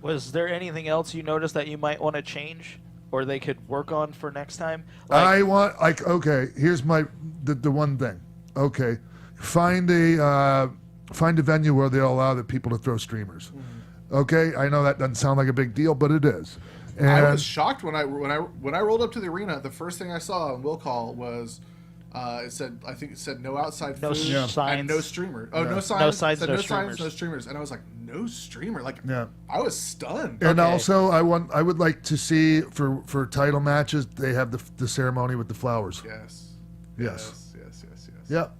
Was there anything else you noticed that you might want to change or they could work on for next time? Okay, here's the one thing. Okay, find a venue where they'll allow the people to throw streamers. Okay, I know that doesn't sound like a big deal, but it is. And I was shocked when I rolled up to the arena. The first thing I saw on will call was it said no outside No food signs. and no streamer. Oh, Yeah. no signs. No signs, It said no no signs, streamers. no streamers. And I was like, no streamer. Like, Yeah. I was stunned. And Okay. also, I would like to see for title matches they have the ceremony with the flowers. Yes. Yes. Yes. Yep,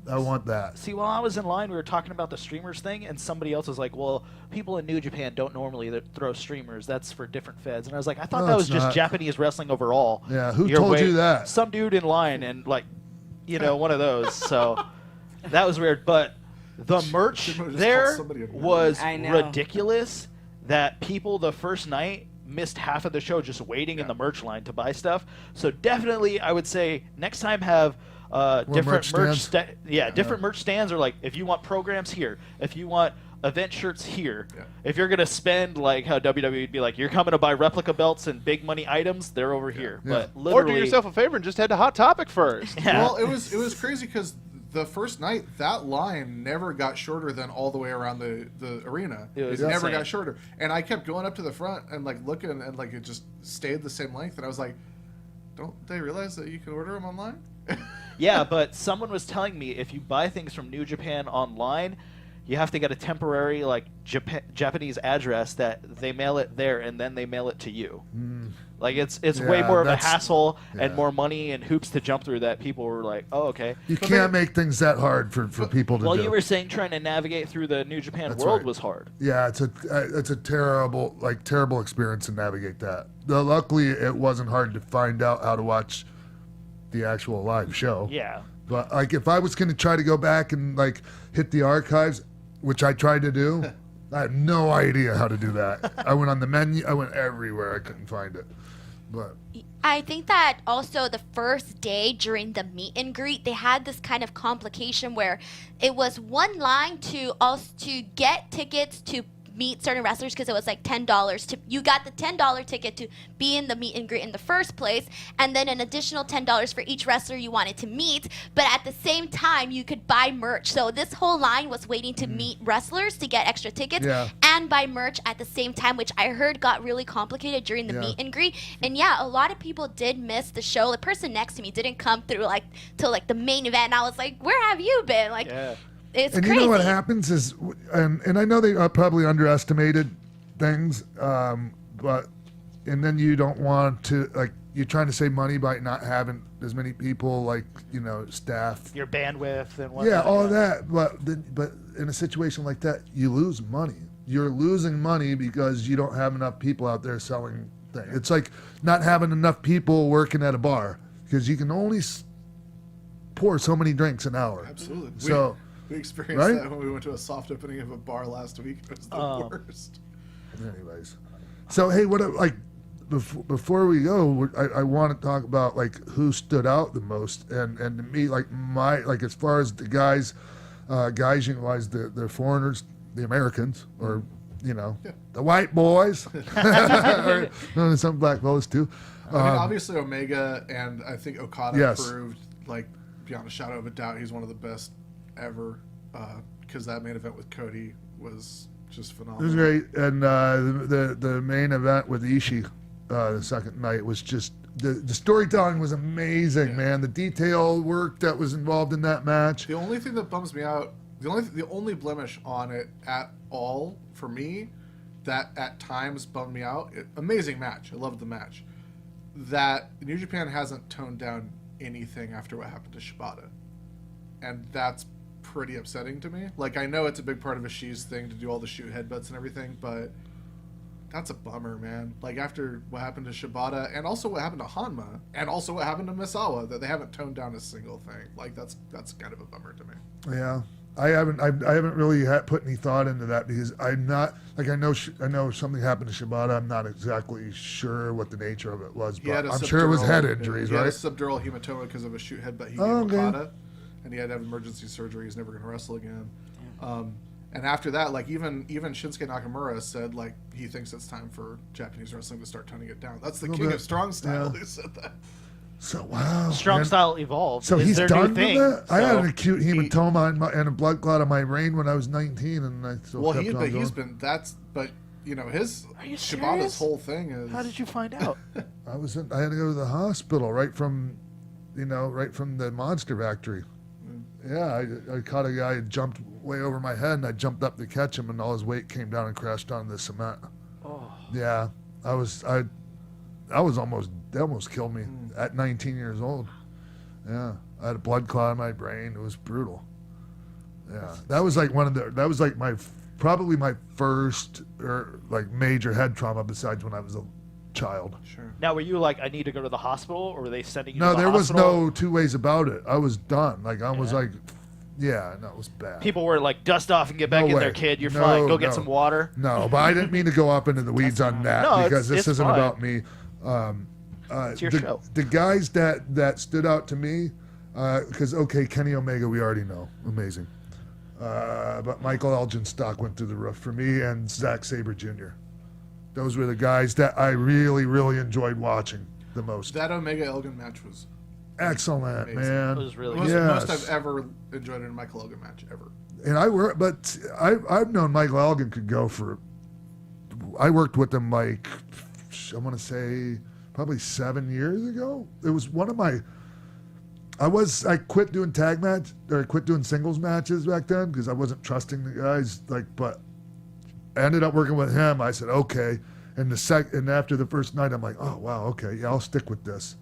I want that. See, while I was in line, we were talking about the streamers thing, and somebody else was like, well, people in New Japan don't normally throw streamers. That's for different feds. And I was like, I thought No, that was it's just not. Japanese wrestling overall. Yeah, who You're told you that? Some dude in line, and like, one of those. So that was weird. But the merch Should've just there called somebody a nerd. was I know. ridiculous that people the first night missed half of the show just waiting in Yeah. the merch line to buy stuff. So definitely, I would say next time have different merch stands? different merch stands, or like if you want programs here, if you want event shirts here, Yeah. if you're gonna spend like how WWE would be like, you're coming to buy replica belts and big money items, they're over here. Yeah. But Or literally, do yourself a favor and just head to Hot Topic first. Yeah. Well, it was crazy because the first night that line never got shorter than all the way around the arena. It was never insane. got shorter, and I kept going up to the front and like looking, and like it just stayed the same length. And I was like, don't they realize that you can order them online? Yeah, but someone was telling me if you buy things from New Japan online, you have to get a temporary like Japanese address that they mail it there and then they mail it to you. Like it's way Yeah, more of a that's- hassle and yeah. more money and hoops to jump through that people were like, oh, okay. You can't make things that hard for people to Well, do. you were saying trying to navigate through the New Japan That's world right. was hard. Yeah, it's a terrible experience to navigate that. Luckily, it wasn't hard to find out how to watch the actual live show. Yeah. But like, if I was going to try to go back and like hit the archives, which I tried to do, I had no idea how to do that. I went on the menu. I went everywhere. I couldn't find it. But I think that also the first day during the meet and greet, they had this kind of complication where it was one line to get tickets to meet certain wrestlers because it was like $10 you got the $10 ticket to be in the meet and greet in the first place, and then an additional $10 for each wrestler you wanted to meet, but at the same time you could buy merch. So this whole line was waiting to meet wrestlers to get extra tickets Yeah. and buy merch at the same time, which I heard got really complicated during the Yeah. meet and greet. And yeah, a lot of people did miss the show. The person next to me didn't come through till the main event, and I was like, where have you been? It's and crazy. you know what happens is, and I know they probably underestimated things, but and then you don't want to you're trying to save money by not having as many people staff. Your bandwidth and whatnot. Yeah, all that. But in a situation like that, you lose money. You're losing money because you don't have enough people out there selling things. It's like not having enough people working at a bar because you can only pour so many drinks an hour. Absolutely. So. We experienced Right? that when we went to a soft opening of a bar last week. It was the worst. Anyways, so hey, before we go, I want to talk about who stood out the most, and to me, as far as the guys, Gaijin wise, the foreigners, the Americans, or the white boys, or some black fellas too. I mean, obviously Omega and I think Okada Yes. proved beyond a shadow of a doubt he's one of the best ever, because that main event with Cody was just It phenomenal. was great, and the main event with Ishii, the second night was just the storytelling was amazing, man. The detail work that was involved in that match. The only thing that bums me out, the only blemish on it at all for me, that at times bummed me out. Amazing match, I loved the match. That New Japan hasn't toned down anything after what happened to Shibata, and that's pretty upsetting to me. I know it's a big part of Ishai's thing to do all the shoot headbutts and everything, but that's a bummer, man. After what happened to Shibata, and also what happened to Hanma, and also what happened to Misawa, that they haven't toned down a single thing. That's kind of a bummer to me. Yeah, I haven't really put any thought into that because I'm not I know something happened to Shibata. I'm not exactly sure what the nature of it was, but I'm sure it was head injuries, He had a right? subdural hematoma because of a shoot headbutt he gave Oh, okay. Okada, and he had to have emergency surgery. He's never going to wrestle again. And after that, like even Shinsuke Nakamura said like he thinks it's time for Japanese wrestling to start toning it down. That's the king bit. of strong style Yeah. who said that. So wow. Strong man. style evolved. So is he's their done new with thing. that. I had So- an acute hematoma and a blood clot on my brain when I was 19, and I still Well, kept on going. he's been you know his Are you Shibata's serious? whole thing is. How did you find out? I had to go to the hospital right from the Monster Factory. Yeah, I caught a guy who jumped way over my head, and I jumped up to catch him, and all his weight came down and crashed on the cement. Oh. Yeah, I was almost, they almost killed me at 19 years old. Yeah, I had a blood clot in my brain. It was brutal. Yeah, that was like probably my first major head trauma besides when I was a child. Sure. Now, were you like, I need to go to the hospital, or were they sending you No, to the there was hospital? no two ways about it. I was done. Like I was Yeah. like, yeah, no, it was bad. People were like, dust off and get back No in way. there, kid. You're No, fine. Go get no. some water. No, but I didn't mean to go up into the weeds on that No, because this it's isn't fine. about me. It's your the, show. The guys that stood out to me, because Kenny Omega we already know, amazing. But Michael Elgin stock went through the roof for me, and Zack Sabre Jr. Those were the guys that I really, really enjoyed watching the most. That Omega Elgin match was Excellent, amazing. man. It was the really most, good. Yes. most I've ever enjoyed in a Michael Elgin match ever. And I've known Michael Elgin could go for. I worked with him like I want to say probably 7 years ago. It was one of my. I quit doing quit doing singles matches back then because I wasn't trusting the guys. But I ended up working with him. I said okay, and after the first night, I'm like, oh wow, okay, yeah, I'll stick with this.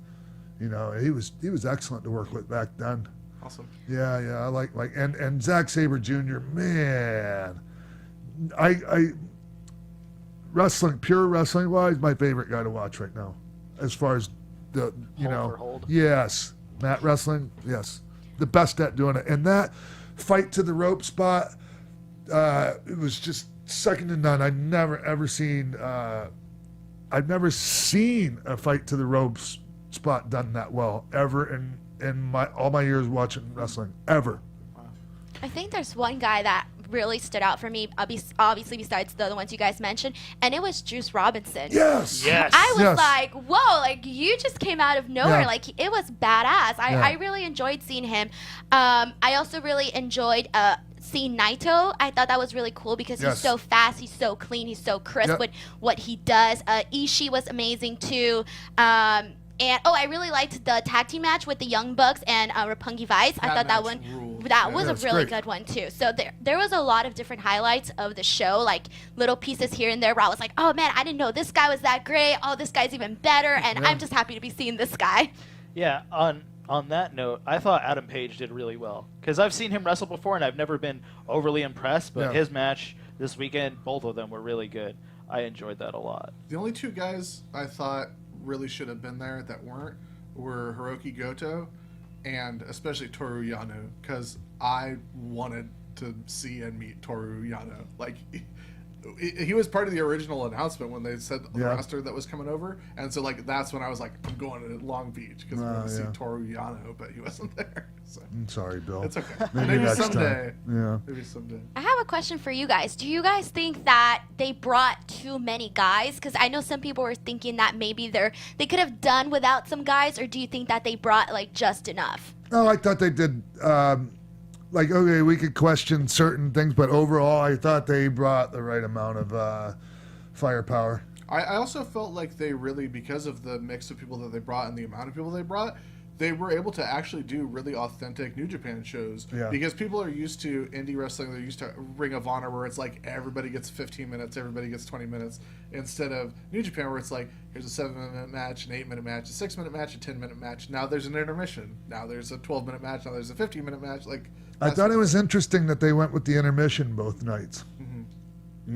You know, he was excellent to work with back then. Awesome. Yeah, I like and Zack Sabre Jr. Man, I pure wrestling wise, my favorite guy to watch right now, as far as the Hold for hold. yes, mat wrestling, yes, the best at doing it. And that fight to the rope spot, it was just second to none. I've never seen a fight to the ropes spot done that well ever in all my years watching wrestling ever. I think there's one guy that really stood out for me, obviously besides the other ones you guys mentioned, and it was Juice Robinson. Yes. Yes. I was Yes. like, whoa, like you just came out of nowhere. Yeah. Like it was badass. Yeah. I really enjoyed seeing him. I also really enjoyed seeing Naito. I thought that was really cool because Yes. he's so fast, he's so clean, he's so crisp Yep. with what he does. Ishii was amazing too. And I really liked the tag team match with the Young Bucks and Roppongi Vice. I thought that match one ruled. that was Yeah, a it's really great. good one too. So there was a lot of different highlights of the show, like little pieces here and there where I was like, oh man, I didn't know this guy was that great. Oh, this guy's even better, and Yeah. I'm just happy to be seeing this guy. Yeah, on that note, I thought Adam Page did really well because I've seen him wrestle before and I've never been overly impressed. But Yeah. his match this weekend, both of them were really good. I enjoyed that a lot. The only two guys I thought really should have been there that weren't were Hiroki Goto and especially Toru Yano, because I wanted to see and meet Toru Yano. Like, he was part of the original announcement when they said the Yeah. roster that was coming over, and so like that's when I was like, I'm going to Long Beach because I want to see yeah. Toru Yano, but he wasn't there. So I'm sorry, Bill. it's okay. Maybe next someday. time. Yeah. Maybe someday. I have a question for you guys. Do you guys think that they brought too many guys? Because I know some people were thinking that maybe they could have done without some guys, or do you think that they brought like just enough? No, I thought they did. Okay, we could question certain things, but overall, I thought they brought the right amount of firepower. I also felt like they really, because of the mix of people that they brought and the amount of people they brought, they were able to actually do really authentic New Japan shows. Yeah. Because people are used to indie wrestling, they're used to Ring of Honor, where it's like everybody gets 15 minutes, everybody gets 20 minutes, instead of New Japan, where it's like, here's a 7-minute match, an 8-minute match, a 6-minute match, a 10-minute match. Now there's an intermission. Now there's a 12-minute match. Now there's a 15-minute match. Like, I thought it was interesting that they went with the intermission both nights. Mm-hmm.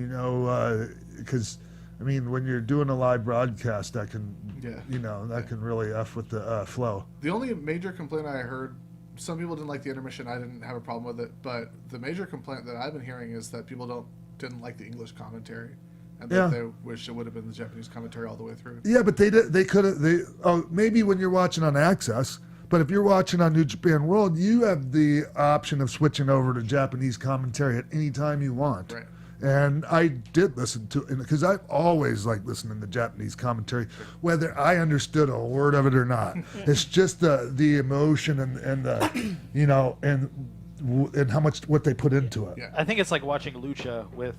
You know, because I mean, when you're doing a live broadcast, that can, Yeah. can really f with the flow. The only major complaint I heard, some people didn't like the intermission. I didn't have a problem with it, but the major complaint that I've been hearing is that people didn't like the English commentary, and that Yeah. they wish it would have been the Japanese commentary all the way through. Yeah, but they could have. Maybe when you're watching on Access, But if you're watching on New Japan World, you have the option of switching over to Japanese commentary at any time you want. Right. And I did listen to it because I've always liked listening to Japanese commentary, whether I understood a word of it or not. It's just the emotion and the, you know, and how much what they put into it. Yeah. I think it's like watching lucha with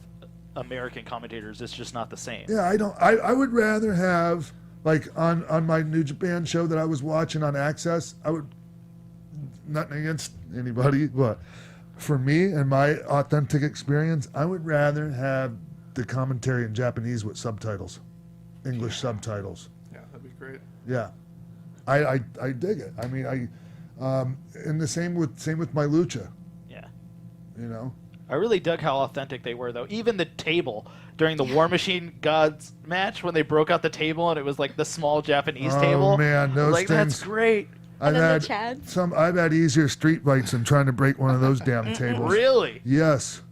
American commentators. It's just not the same. Yeah, I would rather have, like, on my New Japan show that I was watching on Access, I would, nothing against anybody, but for me and my authentic experience, I would rather have the commentary in Japanese with subtitles, English subtitles. Yeah, that'd be great. Yeah, I dig it. I mean, and the same with my lucha. Yeah. You know. I really dug how authentic they were, though. Even the table during the War Machine Gods match, when they broke out the table and it was like the small Japanese table. Oh man, those like things. that's great. I've then the Chads. I've had easier street fights than trying to break one of those damn tables. Really? Yes.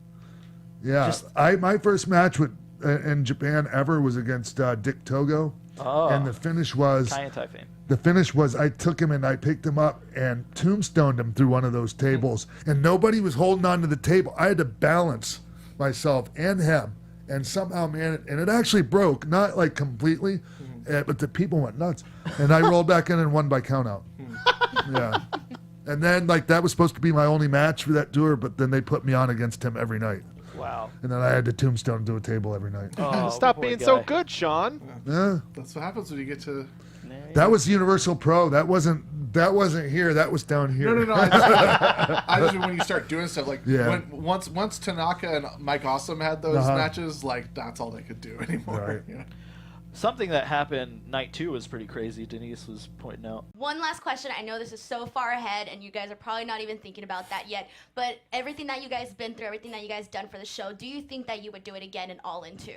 Yeah. My first match with in Japan ever was against Dick Togo, Oh. and the finish was Kaientai fame. I took him and I picked him up and tombstoned him through one of those tables, and nobody was holding on to the table. I had to balance myself and him, and somehow, man, and it actually broke, not like completely, but the people went nuts, and I rolled back in and won by countout. Yeah. And then, like, that was supposed to be my only match for that tour, but then they put me on against him every night. Wow. And then I had to tombstone to a table every night. Oh, Stop poor being guy. so good, Sean. Yeah. That's what happens when you get to. That was Universal Pro. That wasn't here. That was down here. No. I just when you start doing stuff like Yeah. once Tanaka and Mike Awesome had those Uh-huh. matches, like that's all they could do anymore. Right. You know? Something that happened night 2 was pretty crazy. Denise was pointing out. One last question. I know this is so far ahead, and you guys are probably not even thinking about that yet. But everything that you guys been through, everything that you guys done for the show, do you think that you would do it again and all in 2?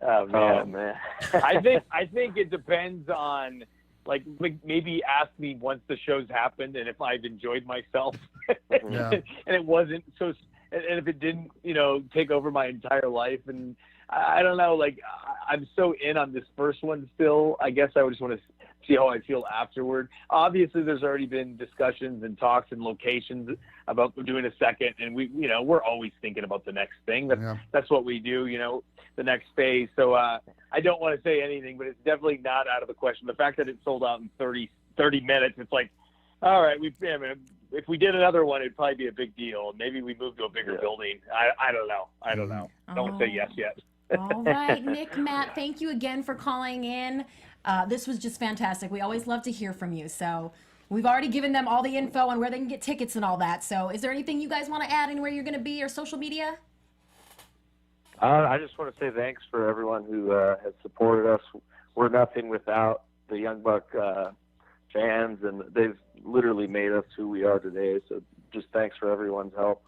Oh man. I think it depends on like maybe ask me once the show's happened and if I've enjoyed myself. Yeah. And it wasn't so, and if it didn't, take over my entire life. And I don't know, like I'm so in on this first one still. I guess I would just want to see how I feel afterward. Obviously, there's already been discussions and talks and locations about doing a second, and we're always thinking about the next thing. That's what we do, the next phase. So I don't want to say anything, but it's definitely not out of the question. The fact that it sold out in 30 minutes, it's like, all right, if we did another one, it'd probably be a big deal. Maybe we move to a bigger building. I don't know. I don't know. Don't say yes yet. All right, Nick, Matt, thank you again for calling in. This was just fantastic. We always love to hear from you. So we've already given them all the info on where they can get tickets and all that. So is there anything you guys want to add, anywhere you're going to be or social media? I just want to say thanks for everyone who has supported us. We're nothing without the Young Buck fans, and they've literally made us who we are today. So just thanks for everyone's help.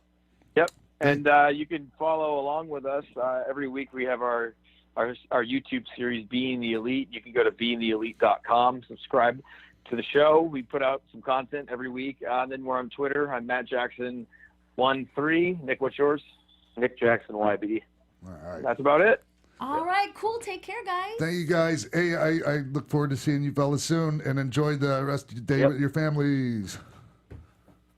Yep. And you can follow along with us. Every week we have our YouTube series, Being the Elite. You can go to beingtheelite.com, subscribe to the show. We put out some content every week. Then we're on Twitter. I'm Matt Jackson13. Nick, what's yours? Nick Jackson YB. All right. That's about it. All right, cool. Take care, guys. Thank you, guys. Hey, I look forward to seeing you fellas soon, and enjoy the rest of your day Yep. with your families.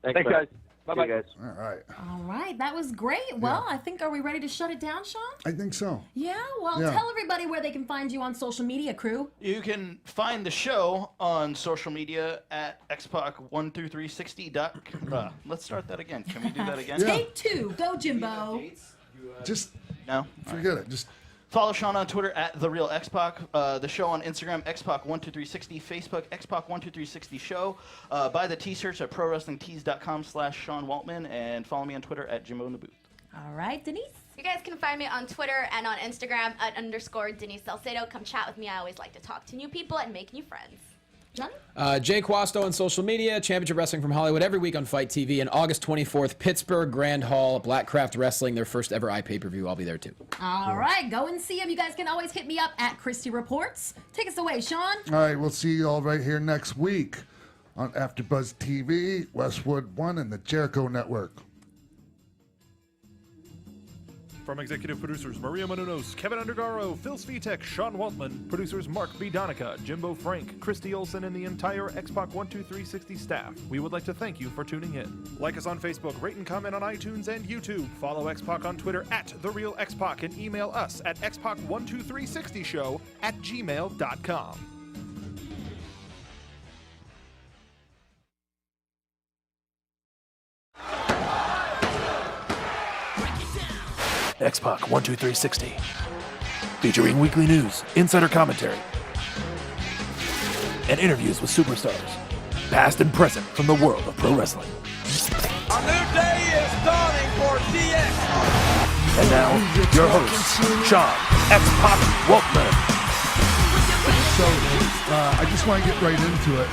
Thanks guys. Bye-bye. guys. All right. All right, that was great. Well, I think, are we ready to shut it down, Sean? I think so. Yeah, well, Yeah. tell everybody where they can find you on social media, crew. You can find the show on social media at xpac12360. Let's start that again. Can we do that again? Yeah. Take 2. Go, Jimbo. Just No? forget it. Just Follow Sean on Twitter at TheRealXpac. The show on Instagram, XPac12360. Facebook, XPac12360 Show. Buy the t-shirts at ProWrestlingTees.com/Sean Waltman. And follow me on Twitter at Jimbo in the Booth. All right, Denise. You guys can find me on Twitter and on Instagram at _Denise Salcedo. Come chat with me. I always like to talk to new people and make new friends. Johnny? Jay Quasto on social media, Championship Wrestling from Hollywood every week on Fight TV. And August 24th, Pittsburgh Grand Hall, Blackcraft Wrestling, their first ever iPay-per-view. I'll be there too. All right, go and see him. You guys can always hit me up at Christy Reports. Take us away, Sean. all right. We'll see you all right here next week on AfterBuzz TV, Westwood One, and the Jericho Network. From executive producers Maria Menounos, Kevin Undergaro, Phil Svitek, Sean Waltman, producers Mark B. Donica, Jimbo Frank, Christy Olson, and the entire Xpac 12360 staff, we would like to thank you for tuning in. Like us on Facebook, rate and comment on iTunes and YouTube. Follow Xpac on Twitter at TheRealXpac and email us at xpac12360show@gmail.com. Xpac 12360, featuring weekly news, insider commentary, and interviews with superstars, past and present from the world of pro wrestling. A new day is dawning for DX. And now, your host, Sean X-Pac Waltman. So I just want to get right into it.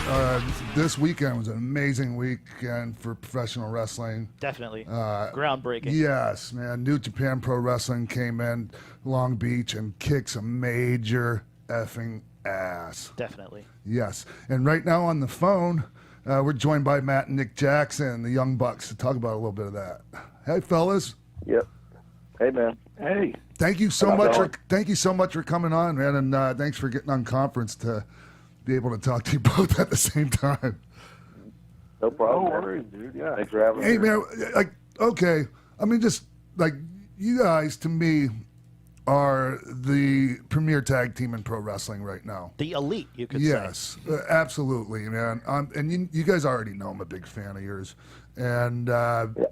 This weekend was an amazing weekend for professional wrestling. Definitely. Groundbreaking. Yes, man. New Japan Pro Wrestling came in Long Beach and kicked some major effing ass. Definitely. Yes. And right now on the phone, we're joined by Matt and Nick Jackson, the Young Bucks, to talk about a little bit of that. Hey, fellas. Yep. Hey, man. Hey. Thank you so much. Thank you so much for coming on, man, and thanks for getting on conference to be able to talk to you both at the same time. No problem. No worries, dude. Yeah. Thanks for having me. Hey, man. Like, okay. I mean, just like you guys, to me, are the premier tag team in pro wrestling right now. The elite, you could say. Yes, absolutely, man. And you guys already know I'm a big fan of yours, and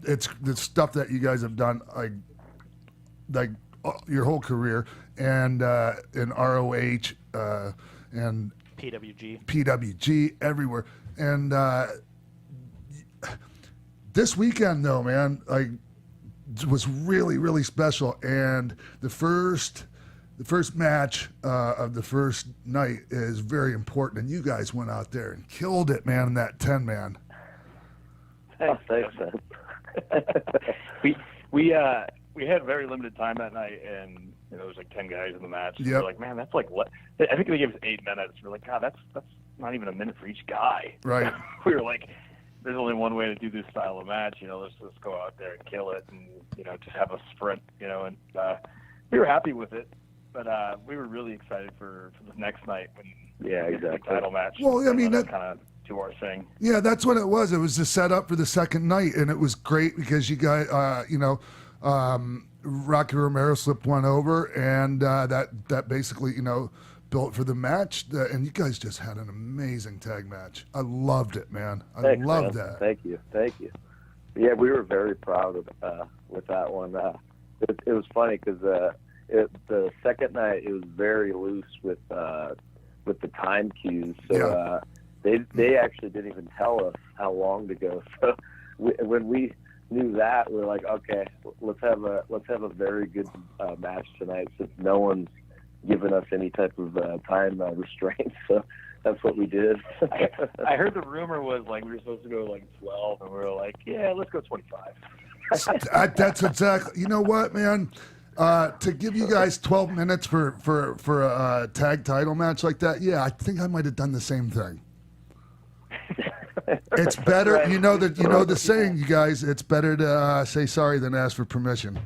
it's the stuff that you guys have done, like your whole career, and in ROH and PWG everywhere, and this weekend though, man, like was really, really special, and the first match of the first night is very important, and you guys went out there and killed it, man, in that 10-man. Thanks, man. We had very limited time that night, and there was like 10 guys in the match. Yep. We're like, man, that's like what? I think they gave us 8 minutes. We're like, God, that's not even a minute for each guy. Right. We were like, there's only one way to do this style of match. Let's just go out there and kill it, and just have a sprint. And we were happy with it, but we were really excited for the next night when exactly. the title match. Well, I mean, that kind of do our thing. Yeah, that's what it was. It was the setup for the second night, and it was great because you guys, Rocky Romero slipped one over, and that basically, built for the match. And you guys just had an amazing tag match. I loved it, man. I loved that. Thank you. Yeah, we were very proud of with that one. It was funny because the second night it was very loose with the time cues. So they actually didn't even tell us how long to go. So when we knew that, we were like, okay, let's have a very good match tonight, since no one's given us any type of time restraint. So that's what we did. I heard the rumor was like we were supposed to go like 12, and we were like, yeah, let's go 25. That's exactly. You know what, man? To give you guys 12 minutes for a tag title match like that, yeah, I think I might have done the same thing. It's better, Right. the saying, you guys. It's better to say sorry than ask for permission.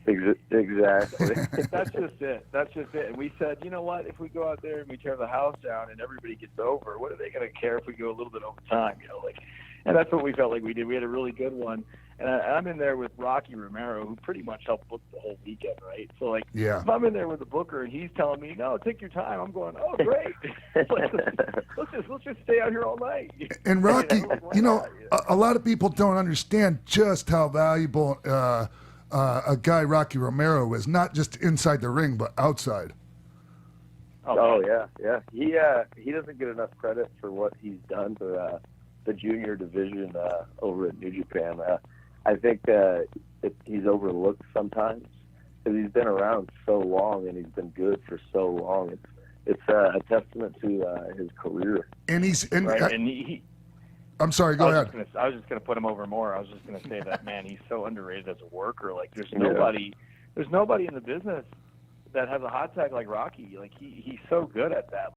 Exactly. That's just it. And we said, you know what? If we go out there and we tear the house down and everybody gets over, what are they going to care if we go a little bit over time? And that's what we felt like we did. We had a really good one. And I'm in there with Rocky Romero, who pretty much helped book the whole weekend, right? So, if I'm in there with the booker and he's telling me, no, take your time, I'm going, oh, great. Let's just stay out here all night. And Rocky, a lot of people don't understand just how valuable a guy Rocky Romero is, not just inside the ring, but outside. Oh yeah. He doesn't get enough credit for what he's done for the junior division over at New Japan. I think he's overlooked sometimes because he's been around so long and he's been good for so long. It's a testament to his career. And he I'm sorry, go ahead. I was just going to put him over more. I was just going to say that, man, he's so underrated as a worker. There's nobody in the business that has a hot tag like Rocky. He's so good at that.